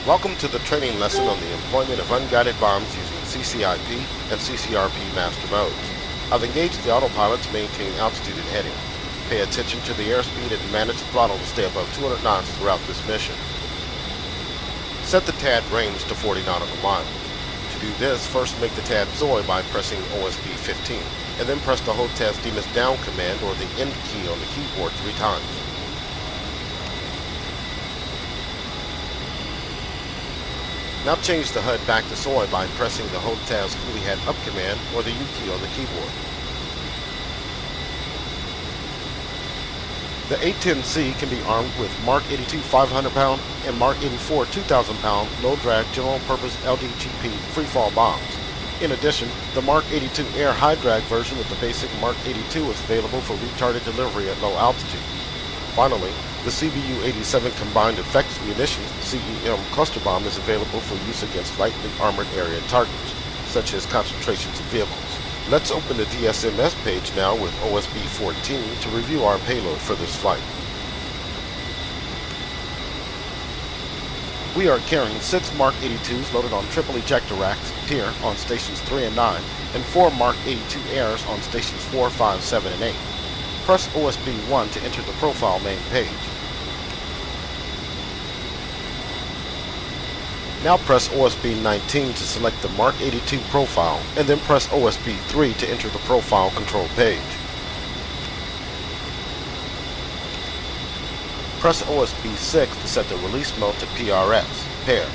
Welcome to the training lesson on the employment of unguided bombs using CCIP and CCRP master modes. I've engaged the autopilot to maintain altitude and heading. Pay attention to the airspeed and manage the throttle to stay above 200 knots throughout this mission. Set the TAD range to 40 nautical miles. To do this, first make the TAD Zoe by pressing OSB 15, and then press the HOTAS DMIS down command or the end key on the keyboard 3 times. Now change the HUD back to Soy by pressing the HOTAS Coolie Hat up command or the U key on the keyboard. The A-10C can be armed with Mark 82 500-pound and Mark 84 2,000-pound low-drag general-purpose LDGP freefall bombs. In addition, the Mark 82 air high-drag version of the basic Mark 82 is available for retarded delivery at low altitudes. Finally, the CBU-87 Combined Effects Munitions CEM cluster bomb is available for use against lightly armored area targets, such as concentrations of vehicles. Let's open the DSMS page now with OSB 14 to review our payload for this flight. We are carrying 6 Mark 82s loaded on triple ejector racks here on stations 3 and 9, and 4 Mark 82 airs on stations 4, 5, 7, and 8. Press OSB 1 to enter the profile main page. Now press OSB 19 to select the Mark 82 profile, and then press OSB 3 to enter the profile control page. Press OSB 6 to set the release mode to PRS, pairs.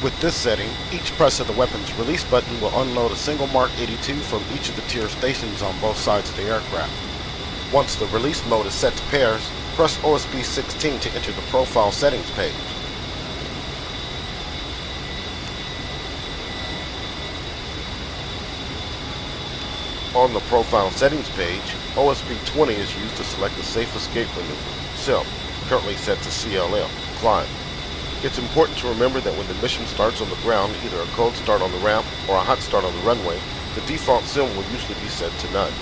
With this setting, each press of the weapon's release button will unload a single Mark 82 from each of the tier stations on both sides of the aircraft. Once the release mode is set to pairs, press OSB 16 to enter the profile settings page. On the profile settings page, OSB 20 is used to select the safe escape maneuver, SIP, currently set to CLM, climb. It's important to remember that when the mission starts on the ground, either a cold start on the ramp or a hot start on the runway, the default sim will usually be set to none.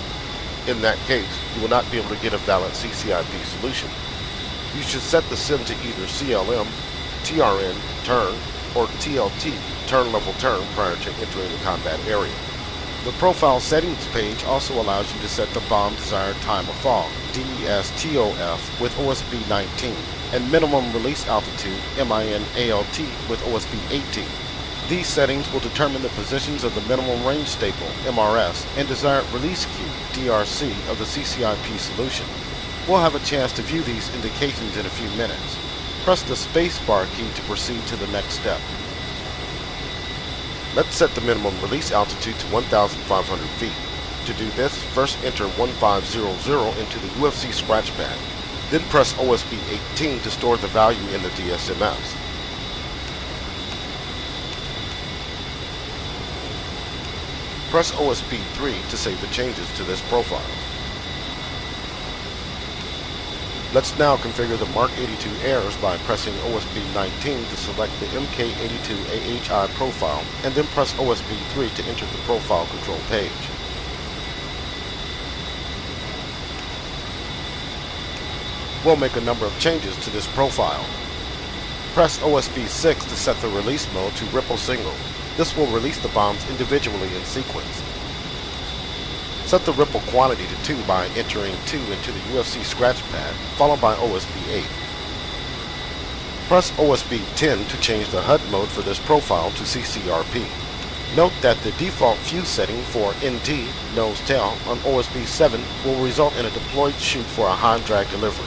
In that case, you will not be able to get a valid CCIP solution. You should set the sim to either CLM, TRN, turn, or TLT, turn level turn, prior to entering the combat area. The profile settings page also allows you to set the bomb desired time of fall, DESTOF, with OSB 19, and minimum release altitude, MINALT, with OSB 18. These settings will determine the positions of the minimum range staple, MRS, and desired release cue, DRC, of the CCIP solution. We'll have a chance to view these indications in a few minutes. Press the spacebar key to proceed to the next step. Let's set the minimum release altitude to 1,500 feet. To do this, first enter 1500 into the UFC scratch pad. Then press OSB 18 to store the value in the DSMS. Press OSB 3 to save the changes to this profile. Let's now configure the Mark 82 airs by pressing OSB 19 to select the MK82 AHI profile, and then press OSB 3 to enter the profile control page. We'll make a number of changes to this profile. Press OSB 6 to set the release mode to Ripple Single. This will release the bombs individually in sequence. Set the ripple quantity to 2 by entering 2 into the UFC scratch pad, followed by OSB 8. Press OSB 10 to change the HUD mode for this profile to CCRP. Note that the default fuse setting for NT, nose tail, on OSB 7 will result in a deployed chute for a high drag delivery.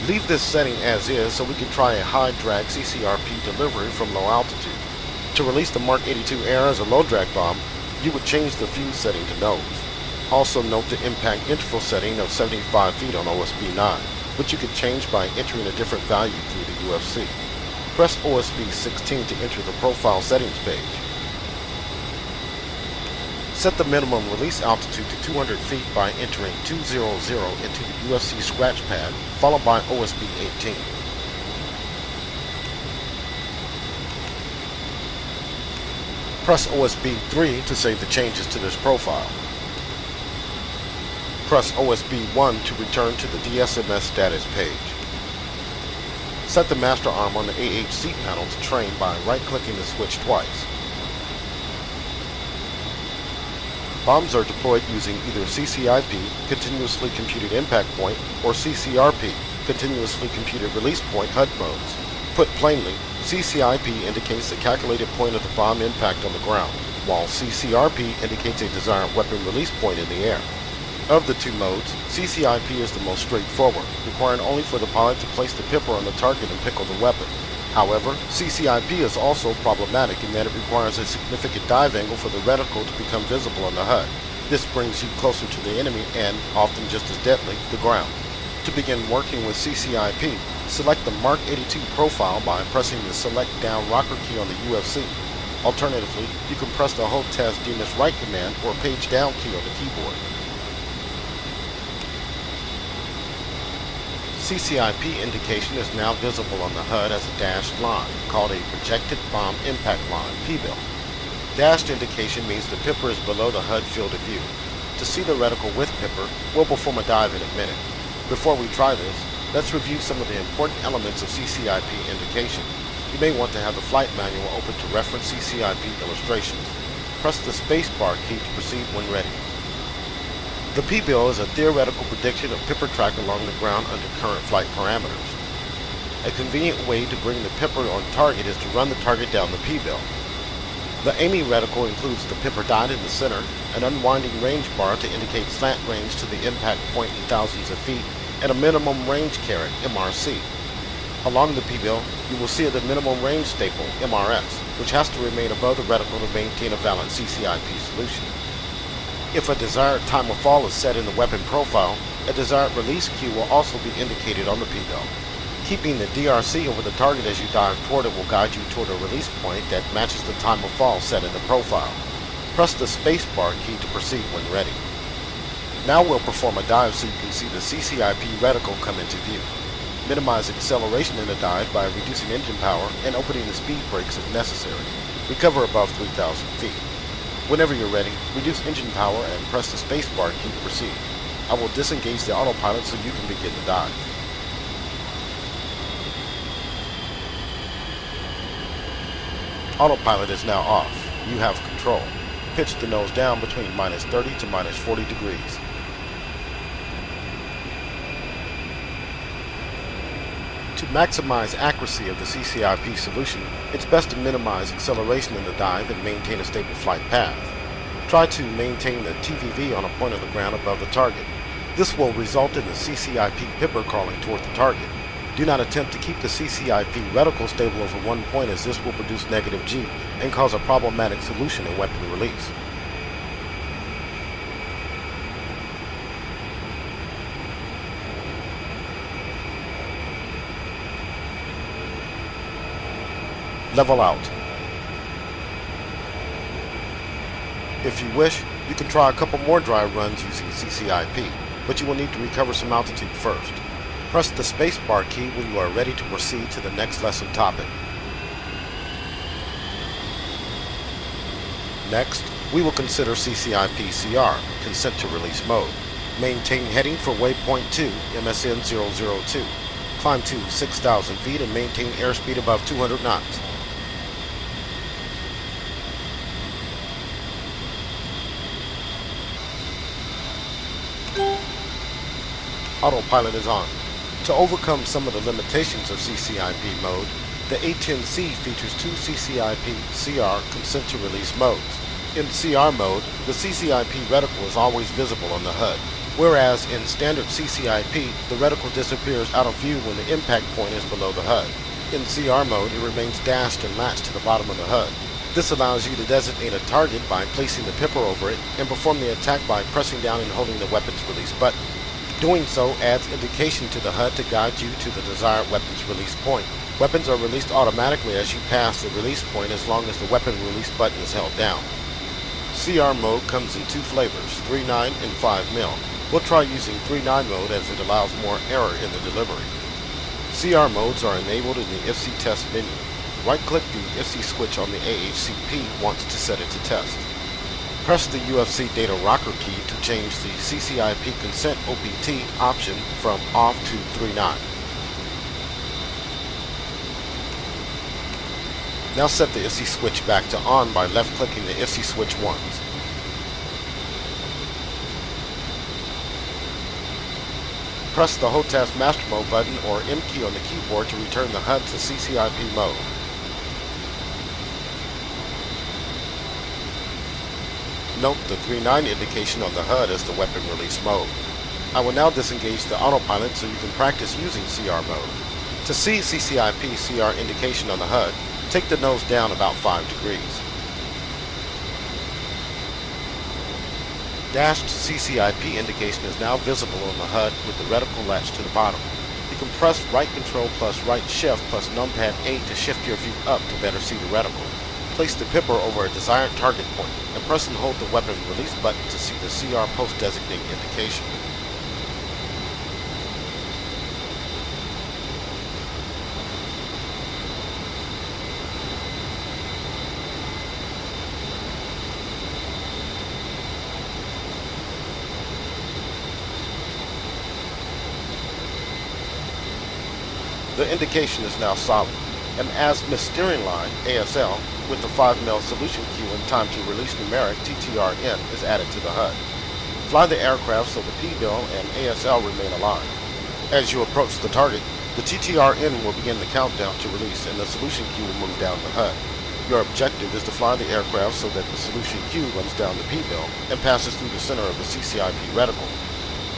Leave this setting as is so we can try a high drag CCRP delivery from low altitude. To release the Mark 82 air as a low drag bomb, you would change the fuse setting to nose. Also note the impact interval setting of 75 feet on OSB 9, which you could change by entering a different value through the UFC. Press OSB 16 to enter the profile settings page. Set the minimum release altitude to 200 feet by entering 200 into the UFC scratch pad, followed by OSB 18. Press OSB 3 to save the changes to this profile. Press OSB 1 to return to the DSMS status page. Set the master arm on the AHC panel to train by right-clicking the switch twice. Bombs are deployed using either CCIP, Continuously Computed Impact Point, or CCRP, Continuously Computed Release Point HUD modes. Put plainly, CCIP indicates the calculated point of the bomb impact on the ground, while CCRP indicates a desired weapon release point in the air. Of the two modes, CCIP is the most straightforward, requiring only for the pilot to place the pipper on the target and pickle the weapon. However, CCIP is also problematic in that it requires a significant dive angle for the reticle to become visible on the HUD. This brings you closer to the enemy and, often just as deadly, the ground. To begin working with CCIP, select the Mark 82 profile by pressing the Select Down rocker key on the UFC. Alternatively, you can press the Hold Task Demus Right command or Page Down key on the keyboard. CCIP indication is now visible on the HUD as a dashed line, called a Projected Bomb Impact Line, PBIL. Dashed indication means the pipper is below the HUD field of view. To see the reticle with pipper, we'll perform a dive in a minute. Before we try this, let's review some of the important elements of CCIP indication. You may want to have the flight manual open to reference CCIP illustrations. Press the spacebar key to proceed when ready. The PBIL is a theoretical prediction of pipper track along the ground under current flight parameters. A convenient way to bring the pipper on target is to run the target down the PBIL. The aiming reticle includes the pipper dot in the center, an unwinding range bar to indicate slant range to the impact point in thousands of feet, and a minimum range caret, MRC. Along the PBIL, you will see the minimum range staple, MRS, which has to remain above the reticle to maintain a valid CCIP solution. If a desired time of fall is set in the weapon profile, a desired release cue will also be indicated on the PBIL. Keeping the DRC over the target as you dive toward it will guide you toward a release point that matches the time of fall set in the profile. Press the spacebar key to proceed when ready. Now we'll perform a dive so you can see the CCIP reticle come into view. Minimize acceleration in the dive by reducing engine power and opening the speed brakes if necessary. Recover above 3,000 feet. Whenever you're ready, reduce engine power and press the spacebar key to proceed. I will disengage the autopilot so you can begin the dive. Autopilot is now off. You have control. Pitch the nose down between -30 to -40 degrees. To maximize accuracy of the CCIP solution, it's best to minimize acceleration in the dive and maintain a stable flight path. Try to maintain the TVV on a point of the ground above the target. This will result in the CCIP pipper crawling toward the target. Do not attempt to keep the CCIP reticle stable over one point, as this will produce negative G and cause a problematic solution in weapon release. Level out. If you wish, you can try a couple more dry runs using CCIP, but you will need to recover some altitude first. Press the spacebar key when you are ready to proceed to the next lesson topic. Next, we will consider CCIP CR, Consent to Release Mode. Maintain heading for waypoint 2, MSN 002. Climb to 6,000 feet and maintain airspeed above 200 knots. Autopilot is on. To overcome some of the limitations of CCIP mode, the A-10C features two CCIP CR consent to release modes. In CR mode, the CCIP reticle is always visible on the HUD, whereas in standard CCIP, the reticle disappears out of view when the impact point is below the HUD. In CR mode, it remains dashed and latched to the bottom of the HUD. This allows you to designate a target by placing the pipper over it and perform the attack by pressing down and holding the weapon's release button. Doing so adds indication to the HUD to guide you to the desired weapon's release point. Weapons are released automatically as you pass the release point as long as the weapon release button is held down. CR mode comes in two flavors, 3.9 and 5mm. We'll try using 3.9 mode as it allows more error in the delivery. CR modes are enabled in the IFC test menu. Right-click the IFC switch on the AHCP once to set it to test. Press the UFC data rocker key to change the CCIP consent OPT option from off to 3.9. Now set the IFC switch back to on by left-clicking the IFC switch once. Press the HOTAS Master Mode button or M key on the keyboard to return the HUD to CCIP mode. Note the 3.9 indication on the HUD as the weapon release mode. I will now disengage the autopilot so you can practice using CR mode. To see CCIP CR indication on the HUD, take the nose down about 5 degrees. Dashed CCIP indication is now visible on the HUD with the reticle latched to the bottom. You can press right control plus right shift plus numpad 8 to shift your view up to better see the reticle. Place the pipper over a desired target point and press and hold the weapon release button to see the CR post designate indication. The indication is now solid. An azimuth steering line, ASL, with the 5mm solution cue and time to release numeric TTRN is added to the HUD. Fly the aircraft so the P-bill and ASL remain aligned. As you approach the target, the TTRN will begin the countdown to release and the solution cue will move down the HUD. Your objective is to fly the aircraft so that the solution cue runs down the P-bill and passes through the center of the CCIP reticle.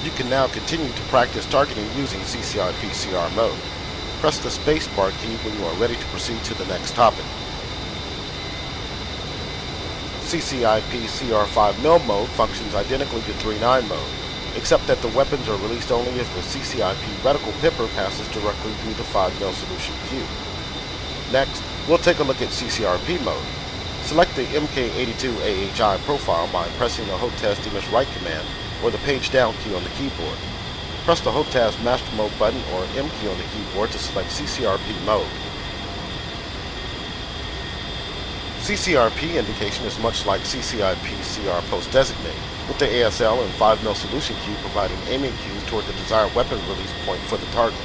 You can now continue to practice targeting using CCIP CR mode. Press the spacebar key when you are ready to proceed to the next topic. CCIP CR 5mm mode functions identically to 3.9 mode, except that the weapons are released only if the CCIP reticle pipper passes directly through the 5mm solution cue. Next, we'll take a look at CCRP mode. Select the MK82AHI profile by pressing the HOTAS DMS right command or the page down key on the keyboard. Press the HOTAS Master Mode button or M key on the keyboard to select CCRP mode. CCRP indication is much like CCIP CR post designate, with the ASL and 5mm solution cue providing aiming cues toward the desired weapon release point for the target.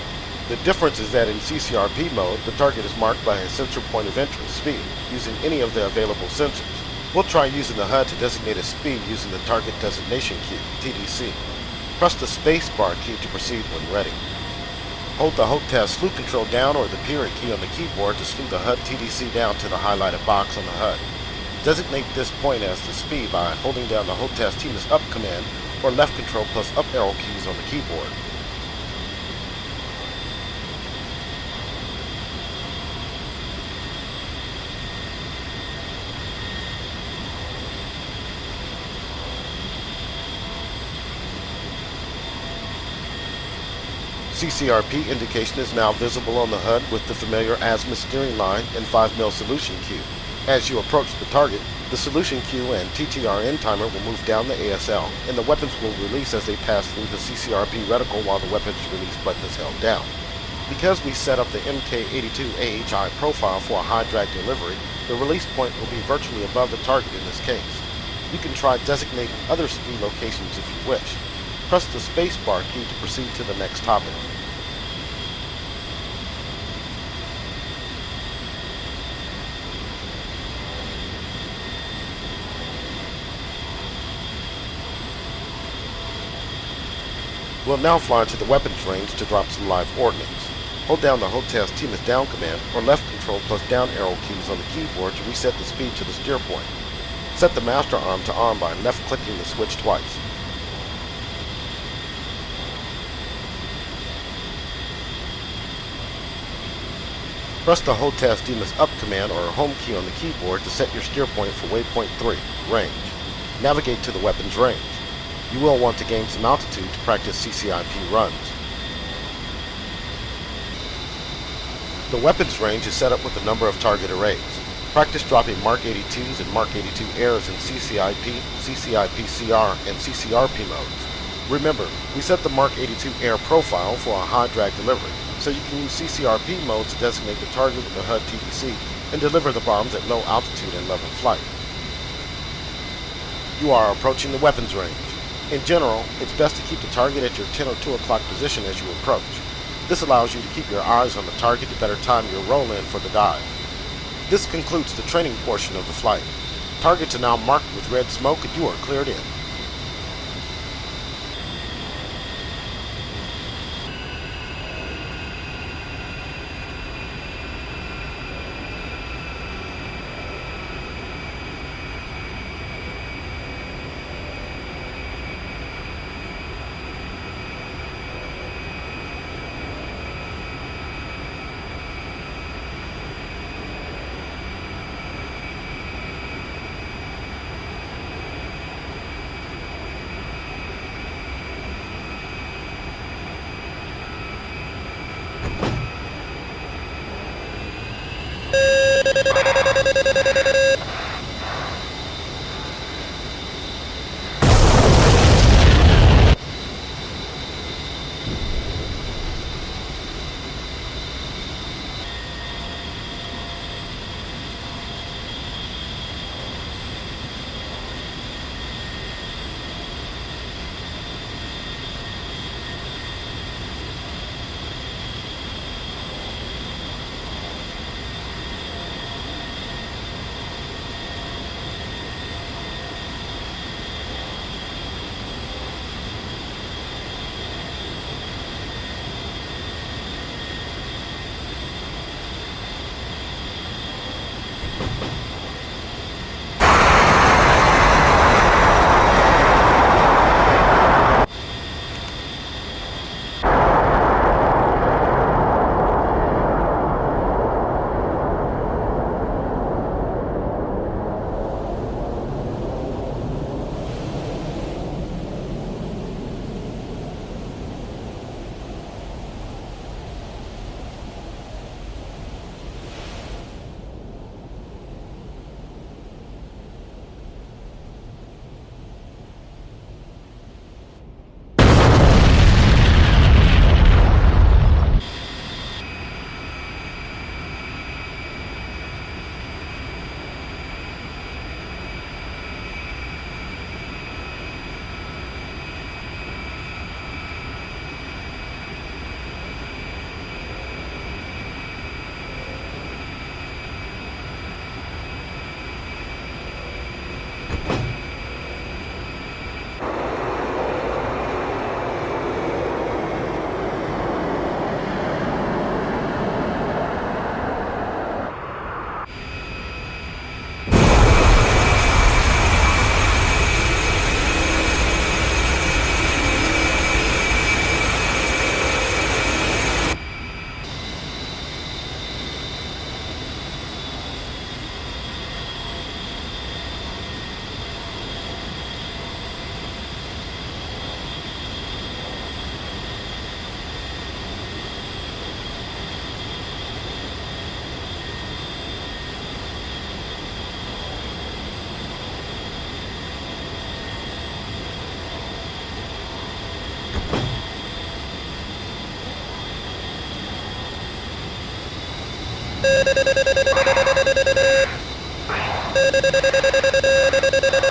The difference is that in CCRP mode, the target is marked by a sensor point of interest, speed, using any of the available sensors. We'll try using the HUD to designate a speed using the Target Designation Key, TDC. Press the spacebar key to proceed when ready. Hold the HOTAS slew control down or the period key on the keyboard to slew the HUD TDC down to the highlighted box on the HUD. Designate this point as the speed by holding down the HOTAS TMS up command or left control plus up arrow keys on the keyboard. CCRP indication is now visible on the HUD with the familiar azimuth steering line and 5mm solution cue. As you approach the target, the solution cue and TTRN timer will move down the ASL, and the weapons will release as they pass through the CCRP reticle while the weapons release button is held down. Because we set up the MK82AHI profile for a high drag delivery, the release point will be virtually above the target in this case. You can try designating other speed locations if you wish. Press the spacebar key to proceed to the next topic. We'll now fly to the weapons range to drop some live ordnance. Hold down the HOTAS TMS down command or left control plus down arrow keys on the keyboard to reset the speed to the steer point. Set the master arm to on by left clicking the switch twice. Press the HOTAS DMS up command or home key on the keyboard to set your steer point for waypoint 3, range. Navigate to the weapons range. You will want to gain some altitude to practice CCIP runs. The weapons range is set up with a number of target arrays. Practice dropping Mark 82s and Mark 82 airs in CCIP, CCIP-CR, and CCRP modes. Remember, we set the Mark 82 air profile for a high drag delivery, so you can use CCRP mode to designate the target with the HUD TDC and deliver the bombs at low altitude and level flight. You are approaching the weapons range. In general, it's best to keep the target at your 10 or 2 o'clock position as you approach. This allows you to keep your eyes on the target to better time your roll-in for the dive. This concludes the training portion of the flight. Targets are now marked with red smoke and you are cleared in.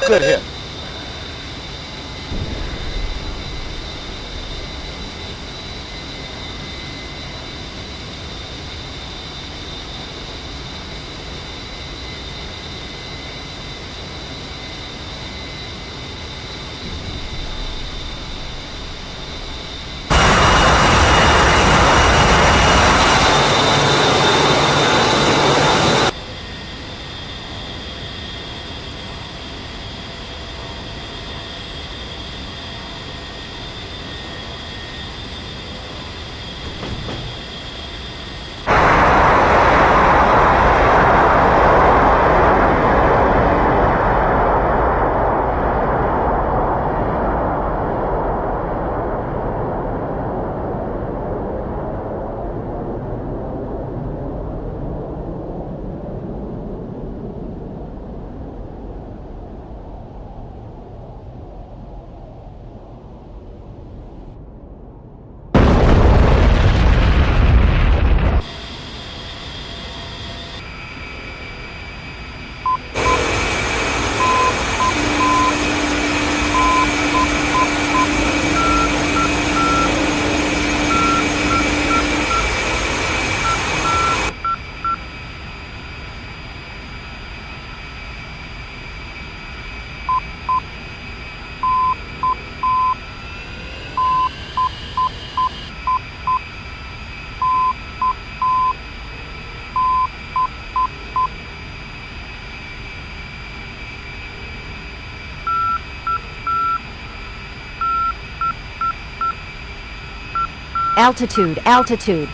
Good hit. Altitude, altitude.